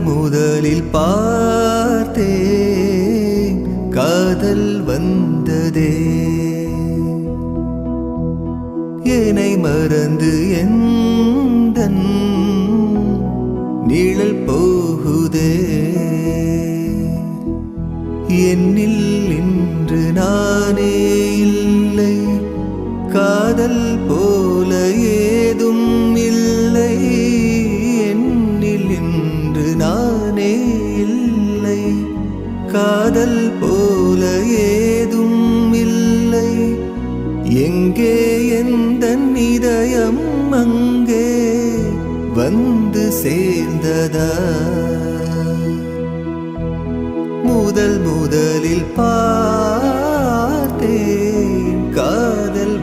முதலில் பார்த்தேன் காதல் வந்ததே. என்னை மறந்து எந்தன் நிழல் போகுதே. என்னில் இன்று நானே இல்லை, காதல் போல ஏதும் இல்லை. என்னில் இன்று நானே இல்லை, காதல் போல ஏதும் இல்லை. எங்கே எந்தன் இதயம் அங்கே வந்து சேர்ந்ததா? முதலில் பார்த்தேன் காதல்